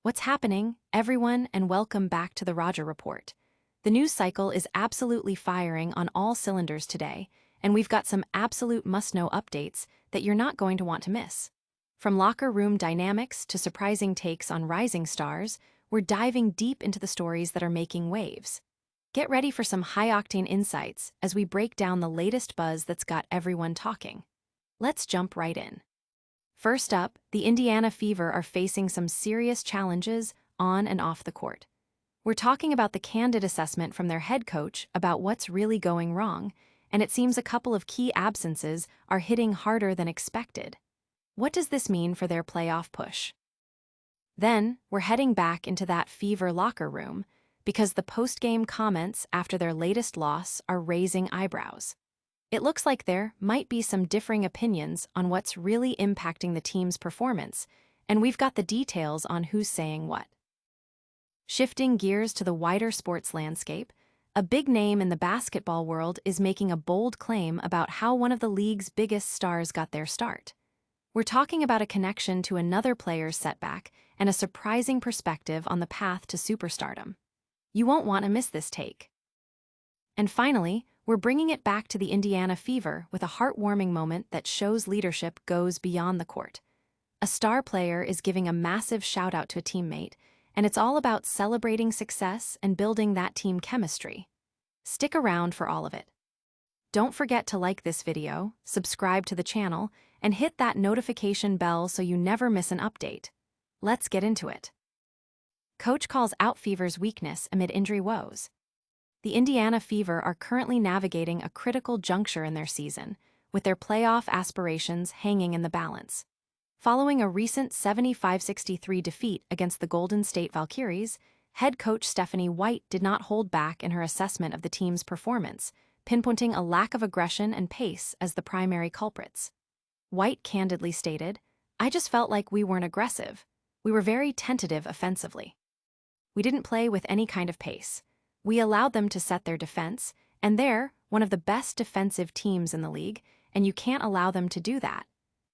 What's happening, everyone, and welcome back to the Roger Report. The news cycle is absolutely firing on all cylinders today, and we've got some absolute must-know updates that you're not going to want to miss. From locker room dynamics to surprising takes on rising stars, we're diving deep into the stories that are making waves. Get ready for some high-octane insights as we break down the latest buzz that's got everyone talking. Let's jump right in. First up, the Indiana Fever are facing some serious challenges on and off the court. We're talking about the candid assessment from their head coach about what's really going wrong, and it seems a couple of key absences are hitting harder than expected. What does this mean for their playoff push? Then, we're heading back into that Fever locker room because the post-game comments after their latest loss are raising eyebrows. It looks like there might be some differing opinions on what's really impacting the team's performance, and we've got the details on who's saying what. Shifting gears to the wider sports landscape, a big name in the basketball world is making a bold claim about how one of the league's biggest stars got their start. We're talking about a connection to another player's setback and a surprising perspective on the path to superstardom. You won't want to miss this take. And finally, we're bringing it back to the Indiana Fever with a heartwarming moment that shows leadership goes beyond the court. A star player is giving a massive shout-out to a teammate, and it's all about celebrating success and building that team chemistry. Stick around for all of it. Don't forget to like this video, subscribe to the channel, and hit that notification bell so you never miss an update. Let's get into it. Coach calls out Fever's weakness amid injury woes. The Indiana Fever are currently navigating a critical juncture in their season, with their playoff aspirations hanging in the balance. Following a recent 75-63 defeat against the Golden State Valkyries, head coach Stephanie White did not hold back in her assessment of the team's performance, pinpointing a lack of aggression and pace as the primary culprits. White candidly stated, "I just felt like we weren't aggressive. We were very tentative offensively. We didn't play with any kind of pace. We allowed them to set their defense, and they're one of the best defensive teams in the league, and you can't allow them to do that.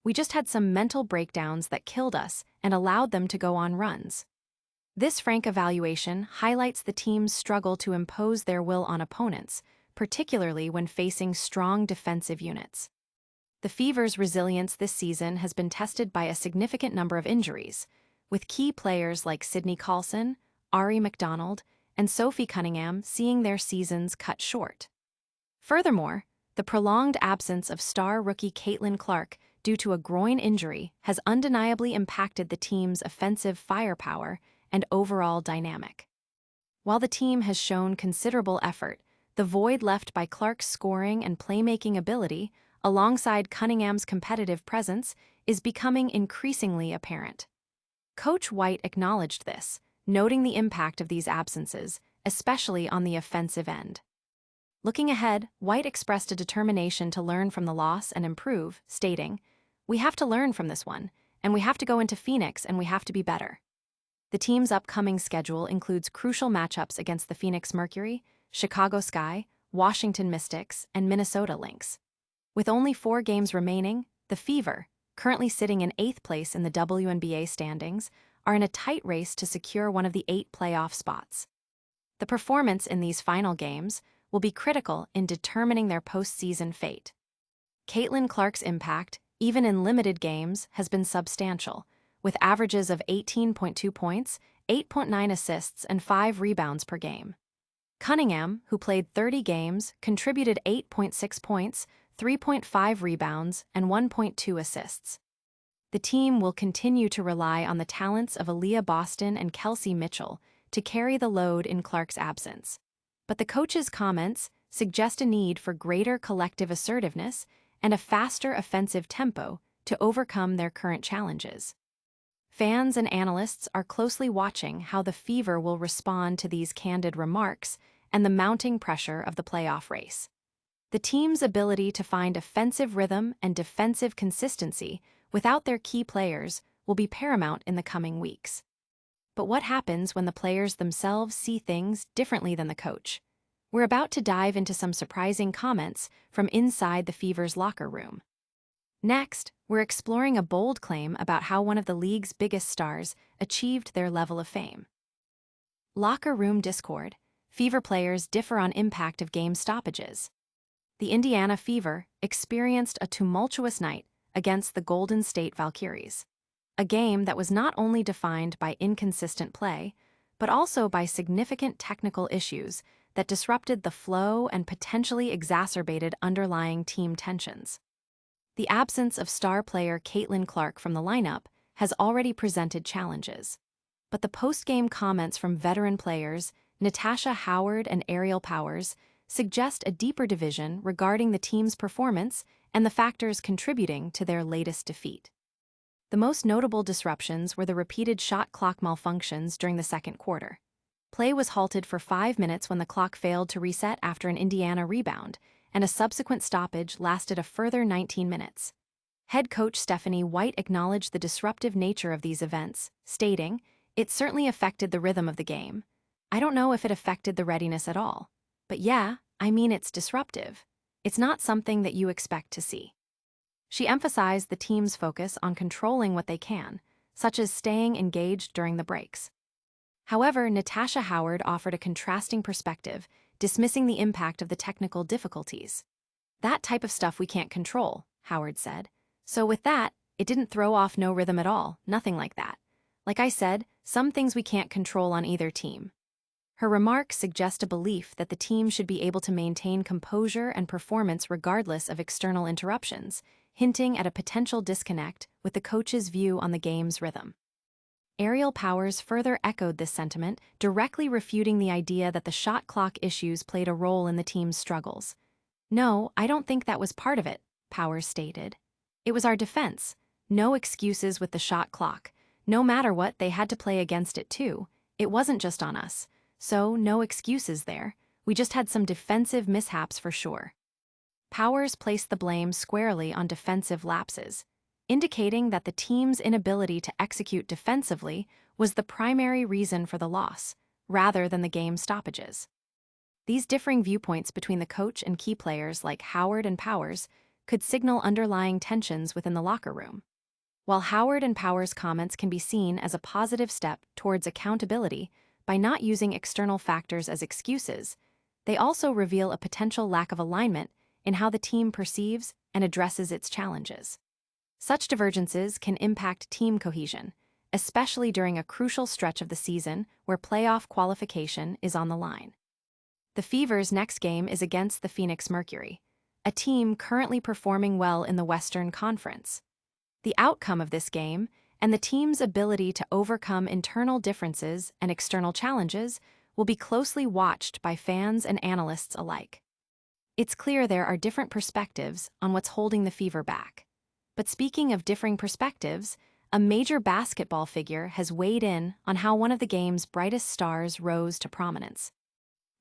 We just had some mental breakdowns that killed us and allowed them to go on runs." This frank evaluation highlights the team's struggle to impose their will on opponents, particularly when facing strong defensive units. The Fever's resilience this season has been tested by a significant number of injuries, with key players like Sydney Carlson, Ari McDonald, and Sophie Cunningham seeing their seasons cut short. Furthermore, the prolonged absence of star rookie Caitlin Clark due to a groin injury has undeniably impacted the team's offensive firepower and overall dynamic. While the team has shown considerable effort, the void left by Clark's scoring and playmaking ability, alongside Cunningham's competitive presence, is becoming increasingly apparent. Coach White acknowledged this, noting the impact of these absences, especially on the offensive end. Looking ahead, White expressed a determination to learn from the loss and improve, stating, "We have to learn from this one, and we have to go into Phoenix and we have to be better." The team's upcoming schedule includes crucial matchups against the Phoenix Mercury, Chicago Sky, Washington Mystics, and Minnesota Lynx. With only 4 games remaining, the Fever, currently sitting in 8th place in the WNBA standings, are in a tight race to secure one of the 8 playoff spots. The performance in these final games will be critical in determining their postseason fate. Caitlin Clark's impact, even in limited games, has been substantial, with averages of 18.2 points, 8.9 assists, and 5 rebounds per game. Cunningham, who played 30 games, contributed 8.6 points, 3.5 rebounds, and 1.2 assists. The team will continue to rely on the talents of Aliyah Boston and Kelsey Mitchell to carry the load in Clark's absence. But the coach's comments suggest a need for greater collective assertiveness and a faster offensive tempo to overcome their current challenges. Fans and analysts are closely watching how the Fever will respond to these candid remarks and the mounting pressure of the playoff race. The team's ability to find offensive rhythm and defensive consistency without their key players will be paramount in the coming weeks. But what happens when the players themselves see things differently than the coach? We're about to dive into some surprising comments from inside the Fever's locker room. Next, we're exploring a bold claim about how one of the league's biggest stars achieved their level of fame. Locker room discord. Fever players differ on impact of game stoppages. The Indiana Fever experienced a tumultuous night against the Golden State Valkyries, a game that was not only defined by inconsistent play, but also by significant technical issues that disrupted the flow and potentially exacerbated underlying team tensions. The absence of star player Caitlin Clark from the lineup has already presented challenges, but the post-game comments from veteran players Natasha Howard and Aerial Powers suggest a deeper division regarding the team's performance and the factors contributing to their latest defeat. The most notable disruptions were the repeated shot clock malfunctions during the second quarter. Play was halted for 5 minutes when the clock failed to reset after an Indiana rebound, and a subsequent stoppage lasted a further 19 minutes. Head coach Stephanie White acknowledged the disruptive nature of these events, stating, "It certainly affected the rhythm of the game. I don't know if it affected the readiness at all. But yeah, I mean it's disruptive. It's not something that you expect to see." She emphasized the team's focus on controlling what they can, such as staying engaged during the breaks. However, Natasha Howard offered a contrasting perspective, dismissing the impact of the technical difficulties. "That type of stuff we can't control," Howard said. "So with that, it didn't throw off no rhythm at all, nothing like that. Like I said, some things we can't control on either team." Her remarks suggest a belief that the team should be able to maintain composure and performance regardless of external interruptions, hinting at a potential disconnect with the coach's view on the game's rhythm. Aerial Powers further echoed this sentiment, directly refuting the idea that the shot clock issues played a role in the team's struggles. "No, I don't think that was part of it," Powers stated. "It was our defense. No excuses with the shot clock. No matter what, they had to play against it too. It wasn't just on us. So, no excuses there. We just had some defensive mishaps for sure." Powers placed the blame squarely on defensive lapses, indicating that the team's inability to execute defensively was the primary reason for the loss, rather than the game stoppages. These differing viewpoints between the coach and key players like Howard and Powers could signal underlying tensions within the locker room. While Howard and Powers' comments can be seen as a positive step towards accountability by not using external factors as excuses, they also reveal a potential lack of alignment in how the team perceives and addresses its challenges. Such divergences can impact team cohesion, especially during a crucial stretch of the season where playoff qualification is on the line. The Fever's next game is against the Phoenix Mercury, a team currently performing well in the Western Conference. The outcome of this game and the team's ability to overcome internal differences and external challenges will be closely watched by fans and analysts alike. It's clear there are different perspectives on what's holding the Fever back. But speaking of differing perspectives, a major basketball figure has weighed in on how one of the game's brightest stars rose to prominence.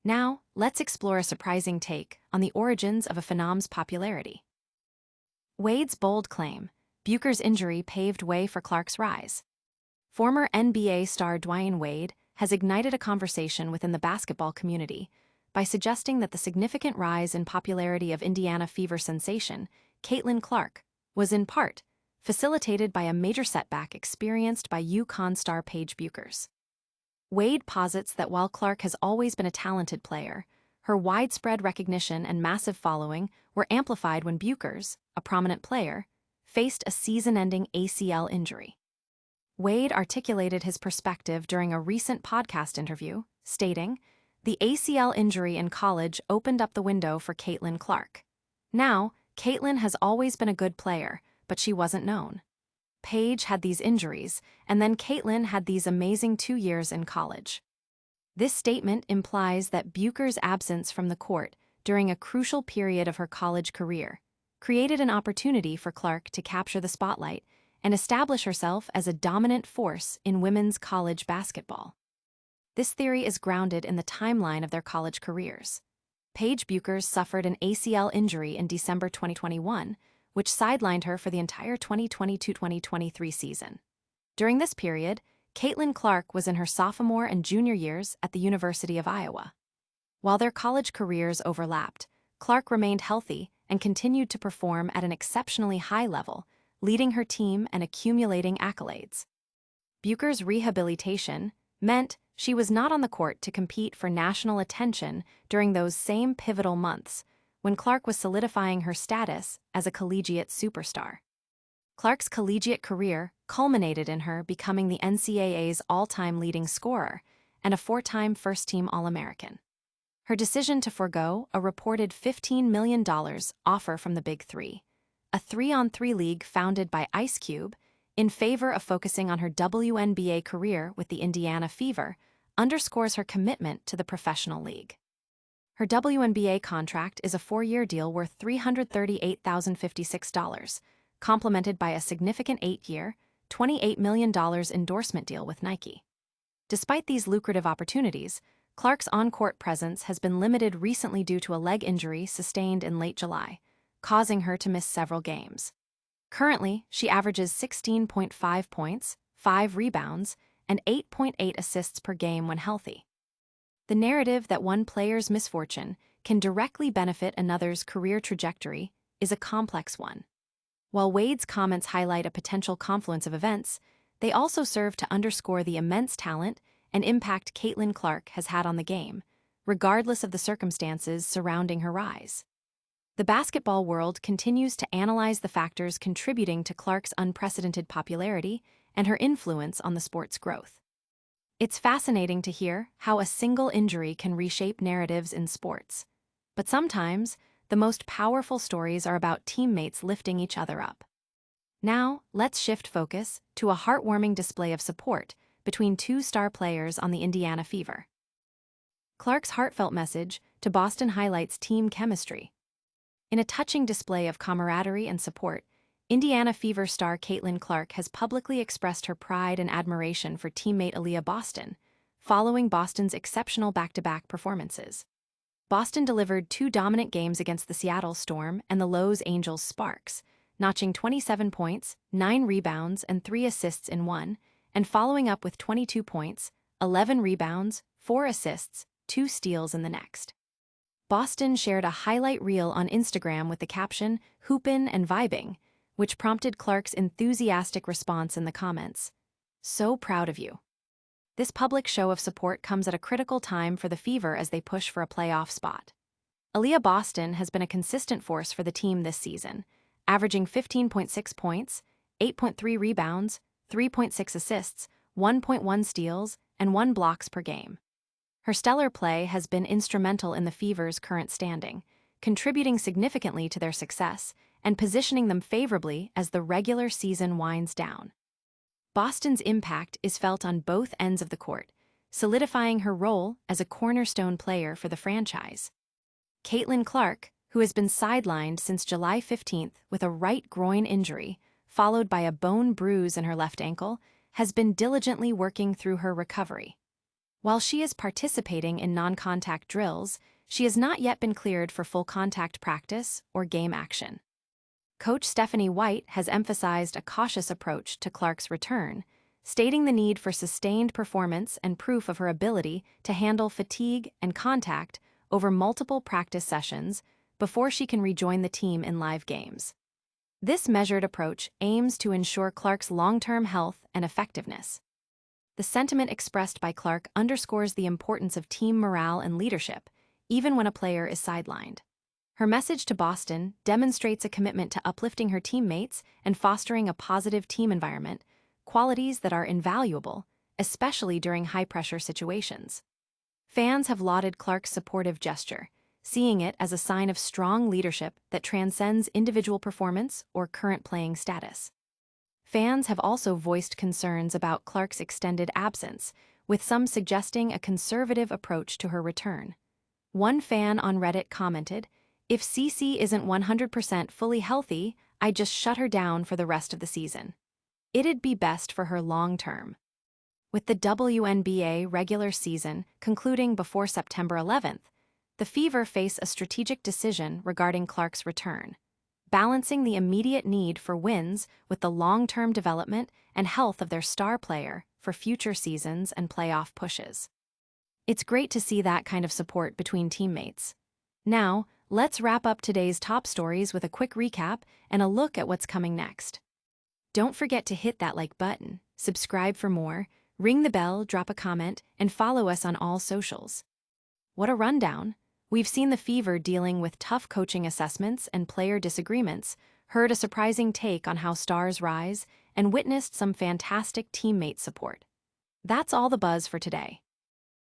Now, let's explore a surprising take on the origins of a phenom's popularity. Wade's bold claim: Bueckers' injury paved way for Clark's rise. Former NBA star Dwyane Wade has ignited a conversation within the basketball community by suggesting that the significant rise in popularity of Indiana Fever sensation, Caitlin Clark, was in part facilitated by a major setback experienced by UConn star Paige Bueckers. Wade posits that while Clark has always been a talented player, her widespread recognition and massive following were amplified when Bueckers, a prominent player, faced a season-ending ACL injury. Wade articulated his perspective during a recent podcast interview, stating, "The ACL injury in college opened up the window for Caitlin Clark. Now, Caitlin has always been a good player, but she wasn't known. Paige had these injuries, and then Caitlin had these amazing 2 years in college." This statement implies that Bueckers' absence from the court during a crucial period of her college career created an opportunity for Clark to capture the spotlight and establish herself as a dominant force in women's college basketball. This theory is grounded in the timeline of their college careers. Paige Bueckers suffered an ACL injury in December 2021, which sidelined her for the entire 2022-2023 season. During this period, Caitlin Clark was in her sophomore and junior years at the University of Iowa. While their college careers overlapped, Clark remained healthy and continued to perform at an exceptionally high level, leading her team and accumulating accolades. Bueckers' rehabilitation meant she was not on the court to compete for national attention during those same pivotal months when Clark was solidifying her status as a collegiate superstar. Clark's collegiate career culminated in her becoming the NCAA's all-time leading scorer and a four-time first-team All-American. Her decision to forego a reported $15 million offer from the Big Three, a 3-on-3 league founded by Ice Cube, in favor of focusing on her WNBA career with the Indiana Fever, underscores her commitment to the professional league. Her WNBA contract is a 4-year deal worth $338,056, complemented by a significant 8-year, $28 million endorsement deal with Nike. Despite these lucrative opportunities, Clark's on-court presence has been limited recently due to a leg injury sustained in late July, causing her to miss several games. Currently, she averages 16.5 points, 5 rebounds, and 8.8 assists per game when healthy. The narrative that one player's misfortune can directly benefit another's career trajectory is a complex one. While Wade's comments highlight a potential confluence of events, they also serve to underscore the immense talent and impact Caitlin Clark has had on the game, regardless of the circumstances surrounding her rise. The basketball world continues to analyze the factors contributing to Clark's unprecedented popularity and her influence on the sport's growth. It's fascinating to hear how a single injury can reshape narratives in sports. But sometimes, the most powerful stories are about teammates lifting each other up. Now, let's shift focus to a heartwarming display of support between two star players on the Indiana Fever. Clark's heartfelt message to Boston highlights team chemistry. In a touching display of camaraderie and support, Indiana Fever star Caitlin Clark has publicly expressed her pride and admiration for teammate Aliyah Boston, following Boston's exceptional back-to-back performances. Boston delivered 2 dominant games against the Seattle Storm and the Los Angeles Sparks, notching 27 points, 9 rebounds, and 3 assists in one, and following up with 22 points, 11 rebounds, 4 assists, 2 steals in the next. Boston shared a highlight reel on Instagram with the caption, "Hoopin' and vibing," which prompted Clark's enthusiastic response in the comments. "So proud of you." This public show of support comes at a critical time for the Fever as they push for a playoff spot. Aliyah Boston has been a consistent force for the team this season, averaging 15.6 points, 8.3 rebounds, 3.6 assists, 1.1 steals, and 1 blocks per game. Her stellar play has been instrumental in the Fever's current standing, contributing significantly to their success and positioning them favorably as the regular season winds down. Boston's impact is felt on both ends of the court, solidifying her role as a cornerstone player for the franchise. Caitlin Clark, who has been sidelined since July 15th with a right groin injury, followed by a bone bruise in her left ankle, has been diligently working through her recovery. While she is participating in non-contact drills, she has not yet been cleared for full contact practice or game action. Coach Stephanie White has emphasized a cautious approach to Clark's return, stating the need for sustained performance and proof of her ability to handle fatigue and contact over multiple practice sessions before she can rejoin the team in live games. This measured approach aims to ensure Clark's long-term health and effectiveness. The sentiment expressed by Clark underscores the importance of team morale and leadership, even when a player is sidelined. Her message to Boston demonstrates a commitment to uplifting her teammates and fostering a positive team environment, qualities that are invaluable, especially during high-pressure situations. Fans have lauded Clark's supportive gesture, seeing it as a sign of strong leadership that transcends individual performance or current playing status. Fans have also voiced concerns about Clark's extended absence, with some suggesting a conservative approach to her return. One fan on Reddit commented, "If CC isn't 100% fully healthy, I'd just shut her down for the rest of the season. It'd be best for her long term." With the WNBA regular season concluding before September 11th, the Fever face a strategic decision regarding Clark's return, balancing the immediate need for wins with the long-term development and health of their star player for future seasons and playoff pushes. It's great to see that kind of support between teammates. Now, let's wrap up today's top stories with a quick recap and a look at what's coming next. Don't forget to hit that like button, subscribe for more, ring the bell, drop a comment, and follow us on all socials. What a rundown! We've seen the Fever dealing with tough coaching assessments and player disagreements, heard a surprising take on how stars rise, and witnessed some fantastic teammate support. That's all the buzz for today.